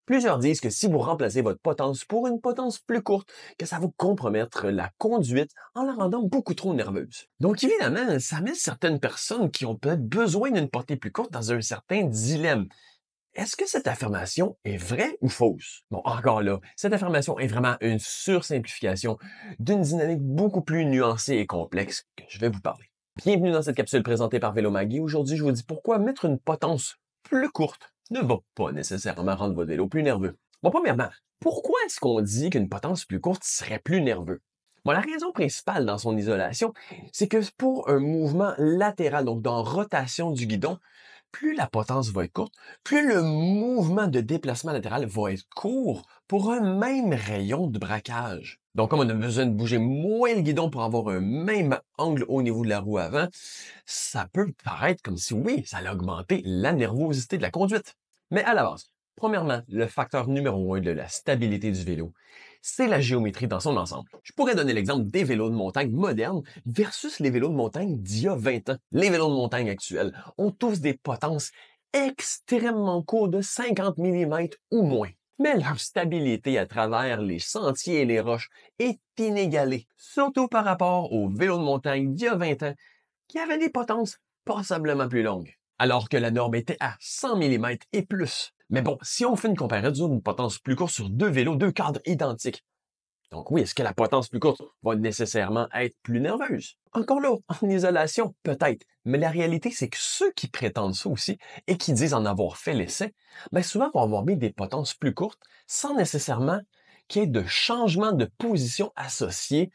Plusieurs disent que si vous remplacez votre potence pour une potence plus courte, que ça va compromettre la conduite en la rendant beaucoup trop nerveuse. Donc évidemment, ça met certaines personnes qui ont peut-être besoin d'une portée plus courte dans un certain dilemme. Est-ce que cette affirmation est vraie ou fausse? Bon, encore là, cette affirmation est vraiment une sursimplification d'une dynamique beaucoup plus nuancée et complexe que je vais vous parler. Bienvenue dans cette capsule présentée par Vélomagui. Aujourd'hui, je vous dis pourquoi mettre une potence plus courte ne va pas nécessairement rendre votre vélo plus nerveux. Bon, premièrement, pourquoi est-ce qu'on dit qu'une potence plus courte serait plus nerveux? Bon, la raison principale dans son isolation, c'est que pour un mouvement latéral, donc dans rotation du guidon, plus la potence va être courte, plus le mouvement de déplacement latéral va être court pour un même rayon de braquage. Donc, comme on a besoin de bouger moins le guidon pour avoir un même angle au niveau de la roue avant, ça peut paraître comme si, oui, ça allait augmenter la nervosité de la conduite. Mais à la base, premièrement, le facteur numéro un de la stabilité du vélo, c'est la géométrie dans son ensemble. Je pourrais donner l'exemple des vélos de montagne modernes versus les vélos de montagne d'il y a 20 ans. Les vélos de montagne actuels ont tous des potences extrêmement courtes de 50 mm ou moins. Mais leur stabilité à travers les sentiers et les roches est inégalée, surtout par rapport aux vélos de montagne d'il y a 20 ans qui avaient des potences passablement plus longues, alors que la norme était à 100 mm et plus. Mais bon, si on fait une comparaison d'une potence plus courte sur deux vélos, deux cadres identiques, donc oui, est-ce que la potence plus courte va nécessairement être plus nerveuse? Encore là, en isolation, peut-être. Mais la réalité, c'est que ceux qui prétendent ça aussi et qui disent en avoir fait l'essai, bien souvent vont avoir mis des potences plus courtes sans nécessairement qu'il y ait de changement de position associé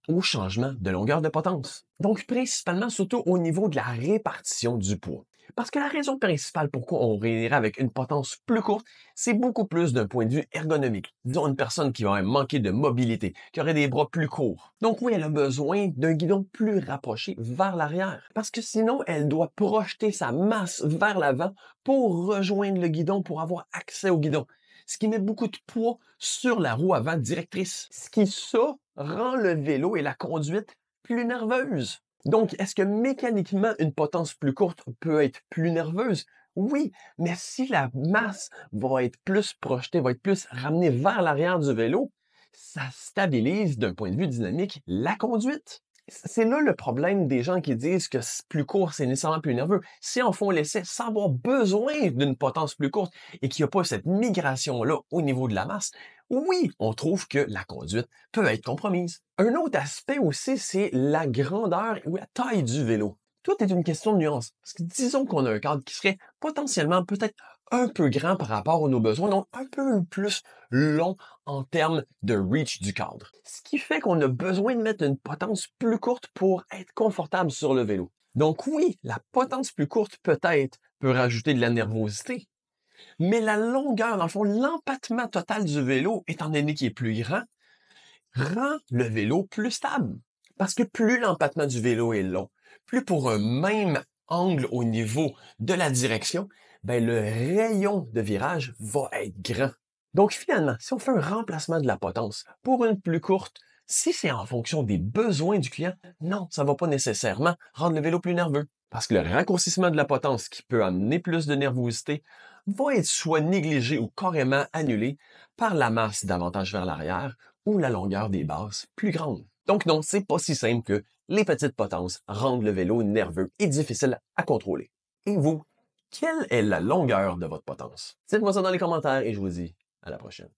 au changement de longueur de potence. Donc, principalement, surtout au niveau de la répartition du poids. Parce que la raison principale pourquoi on réunirait avec une potence plus courte, c'est beaucoup plus d'un point de vue ergonomique. Disons une personne qui aurait manqué de mobilité, qui aurait des bras plus courts. Donc oui, elle a besoin d'un guidon plus rapproché vers l'arrière. Parce que sinon, elle doit projeter sa masse vers l'avant pour rejoindre le guidon, pour avoir accès au guidon. Ce qui met beaucoup de poids sur la roue avant directrice. Ce qui, ça, rend le vélo et la conduite plus nerveuse. Donc, est-ce que mécaniquement, une potence plus courte peut être plus nerveuse? Oui, mais si la masse va être plus projetée, va être plus ramenée vers l'arrière du vélo, ça stabilise d'un point de vue dynamique la conduite. C'est là le problème des gens qui disent que plus court, c'est nécessairement plus nerveux. Si on fait l'essai sans avoir besoin d'une potence plus courte et qu'il n'y a pas cette migration-là au niveau de la masse, oui, on trouve que la conduite peut être compromise. Un autre aspect aussi, c'est la grandeur ou la taille du vélo. Tout est une question de nuance. Parce que disons qu'on a un cadre qui serait potentiellement peut-être un peu grand par rapport à nos besoins, donc un peu plus long en termes de reach du cadre. Ce qui fait qu'on a besoin de mettre une potence plus courte pour être confortable sur le vélo. Donc oui, la potence plus courte peut-être peut rajouter de la nervosité, mais la longueur, dans le fond, l'empattement total du vélo, étant donné qu'il est plus grand, rend le vélo plus stable. Parce que plus l'empattement du vélo est long, plus pour un même angle au niveau de la direction, ben le rayon de virage va être grand. Donc finalement, si on fait un remplacement de la potence pour une plus courte, si c'est en fonction des besoins du client, non, ça ne va pas nécessairement rendre le vélo plus nerveux. Parce que le raccourcissement de la potence qui peut amener plus de nervosité va être soit négligé ou carrément annulé par la masse davantage vers l'arrière ou la longueur des bases plus grande. Donc non, c'est pas si simple que les petites potences rendent le vélo nerveux et difficile à contrôler. Et vous, quelle est la longueur de votre potence? Dites-moi ça dans les commentaires et je vous dis à la prochaine.